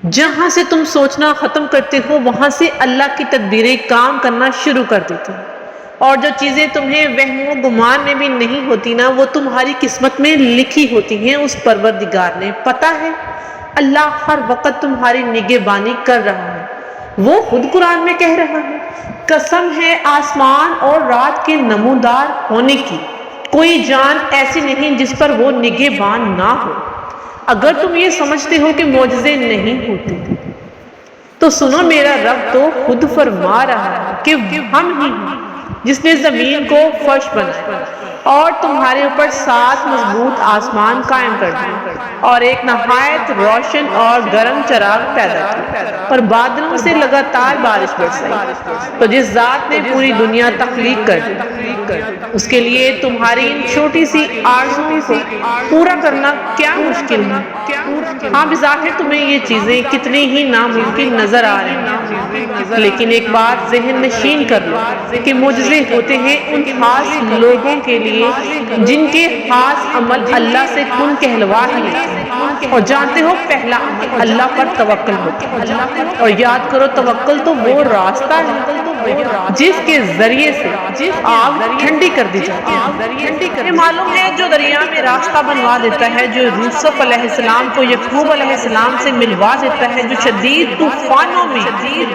جہاں سے تم سوچنا ختم کرتے ہو وہاں سے اللہ کی تدبیریں کام کرنا شروع کر دیتی ہیں، اور جو چیزیں تمہیں وہم و گمان میں بھی نہیں ہوتی نا، وہ تمہاری قسمت میں لکھی ہوتی ہیں اس پروردگار نے۔ پتہ ہے اللہ ہر وقت تمہاری نگہبانی کر رہا ہے۔ وہ خود قرآن میں کہہ رہا ہے، قسم ہے آسمان اور رات کے نمودار ہونے کی، کوئی جان ایسی نہیں جس پر وہ نگہبان نہ ہو۔ اگر تم یہ سمجھتے ہو کہ معجزے نہیں ہوتے تو سنو، میرا رب تو خود فرما رہا ہے کہ ہم ہی ہیں جس نے زمین کو فرش بنایا اور تمہارے اوپر 7 مضبوط آسمان قائم کر دیے اور ایک نہایت روشن اور گرم چراغ پیدا کیا اور بادلوں سے لگاتار بارش برسائی۔ تو جس ذات نے پوری دنیا تخلیق کر دی، اس کے لیے تمہاری ان چھوٹی سی آرزوؤں کو پورا کرنا کیا مشکل ہے؟ ہاں بظاہر تمہیں یہ چیزیں کتنی ہی ناممکن نظر آ رہی ہیں، لیکن ایک بات ذہن نشین کر لو کہ معجزے ہوتے ہیں ان خاص لوگوں کے لیے جن کے خاص عمل اللہ سے کن کہلوا ہی لیتے ہیں۔ اور جانتے ہو، پہلا عمل اللہ پر توکل ہوتا ہے، اور یاد کرو توکل تو وہ راستہ ہے جس کے ذریعے سے آگ ٹھنڈی کر دی جاتی ہے۔ یہ معلوم ہے جو دریا میں راستہ بنوا دیتا ہے، جو یوسف علیہ السلام کو یعقوب علیہ السلام سے ملوا دیتا ہے، جو شدید طوفانوں میں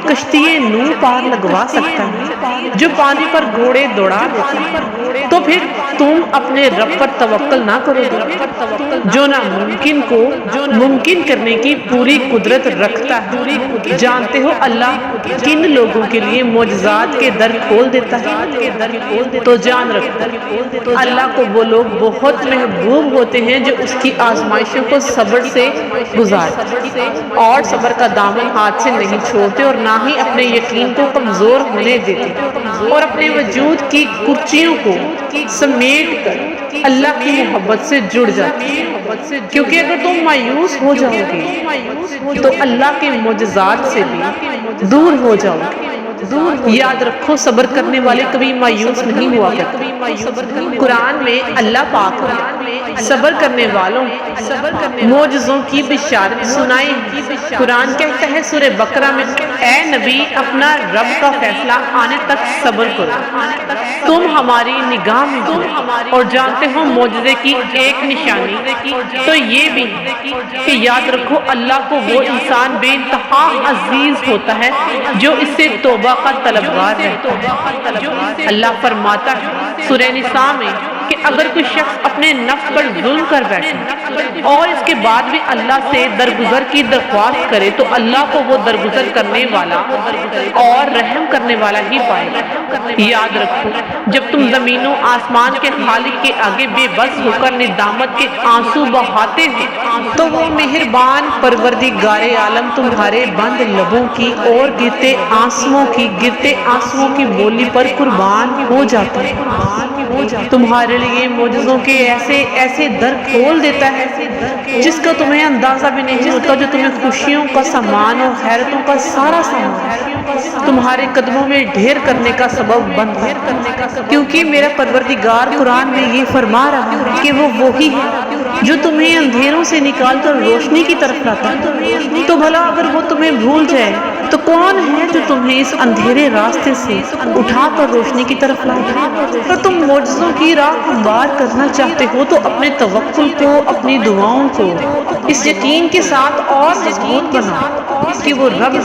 کشتی نوح پار لگوا سکتا ہے، جو پانی پر گھوڑے دوڑا دیتا ہے، تو پھر تم اپنے رب پر توکل نہ کرو گے جو ناممکن کو ممکن کرنے کی پوری قدرت رکھتا ہے؟ جانتے ہو اللہ کن لوگوں کے لیے معجزات کے در کھول دیتا ہے؟ تو جان رکھو اللہ کو وہ لوگ بہت محبوب ہوتے ہیں جو اس کی آزمائشوں کو صبر سے گزارتے اور صبر کا دامن ہاتھ سے نہیں چھوڑتے اور نہ ہی اپنے یقین کو کمزور ہونے دیتے اور اپنے وجود کی کرچیوں کو سمیٹ کر اللہ کی محبت سے جڑ جاتے ہیں، کیونکہ اگر تم مایوس ہو جاؤ گے تو اللہ کے معجزات سے بھی دور ہو جاؤ گے۔ یاد رکھو صبر کرنے والے کبھی مایوس نہیں ہوا کرتے۔ قرآن میں اللہ پاک نے صبر کرنے والوں معجزوں کی بشارت سنائی ہے۔ قرآن کہتا ہے سورہ بقرہ میں، اے نبی اپنا رب کا فیصلہ آنے تک صبر کرو، تم ہماری نگاہ میں ہو۔ اور جانتے ہو معجزے کی ایک نشانی تو یہ بھی ہے کہ یاد رکھو اللہ کو وہ انسان بے انتہا عزیز ہوتا ہے جو اس سے توبہ کا طلبگار رہتا ہے۔ اللہ فرماتا ہے سورہ نساء میں کہ اگر کوئی شخص اپنے نفس پر ظلم کر بیٹھے اور اس کے بعد بھی اللہ سے درگزر کی درخواست کرے تو اللہ کو وہ درگزر کرنے والا اور رحم کرنے والا ہی پائے گا۔ یاد رکھو جب تم زمین و آسمان کے خالق کے آگے بے بس ہو کر ندامت کے آنسو بہاتے ہو تو وہ مہربان پروردگار عالم تمہارے بند لبوں کی اور گرتے آنسوؤں کی بولی پر قربان ہو جاتا ہے۔ تمہارے لیے معجزوں کے ایسے در کھول دیتا ہے جس کا تمہیں اندازہ بھی نہیں ہوتا، جو تمہیں خوشیوں کا سامان اور حیرتوں کا سارا سامان تمہارے قدموں میں ڈھیر کرنے کا سبب بن ہے، کیونکہ میرا پروردگار قرآن میں یہ فرما رہا ہے کہ وہ وہی ہے جو تمہیں اندھیروں سے نکال کر روشنی کی طرف لاتا ہے۔ تو بھلا اگر وہ تمہیں بھول جائے تو کون ہے جو تمہیں اس اندھیرے راستے سے اٹھا کر روشنی کی طرف لائے؟ اگر تم معجزوں کی راہ ہموار کرنا چاہتے ہو تو اپنے توکل کو، اپنی دعاؤں کو اس یقین کے ساتھ اور مضبوط بناؤ کہ وہ رب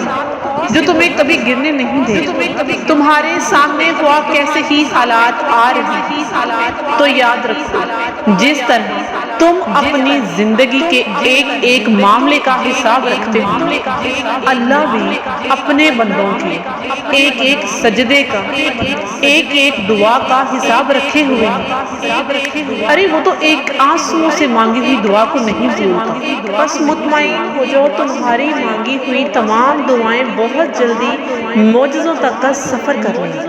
جو تمہیں کبھی گرنے نہیں دے۔ تمہارے سامنے خواہ کیسے ہی حالات آ رہے ہیں تو یاد رکھو جس طرح تم اپنی زندگی کے ایک معاملے کا حساب رکھتے ہو، اللہ بھی اپنے بندوں کے ایک سجدے کا، ایک دعا کا حساب رکھے ہوئے ہیں۔ ارے وہ تو ایک آنسو سے مانگی ہوئی دعا کو نہیں بھولتا۔ بس مطمئن ہو جاؤ تمہاری مانگی ہوئی تمام دعائیں بہت جلدی معجزوں تک کا سفر کر لیں گی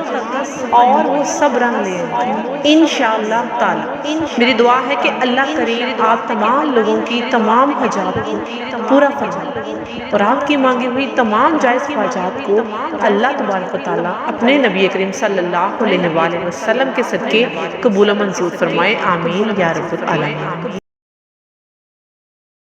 اور وہ سب رنگ لیں گے انشاءاللہ تعالی۔ میری دعا ہے کہ اللہ کریم آپ تمام لوگوں کی تمام حاجات کو پورا فرمائے اور آپ کی مانگی ہوئی تمام جائز حاجات کو اللہ تبارک و تعالیٰ اپنے نبی کریم صلی اللہ علیہ وآلہ وسلم کے صدقے قبول و منظور فرمائے، آمین یا رب العالمین۔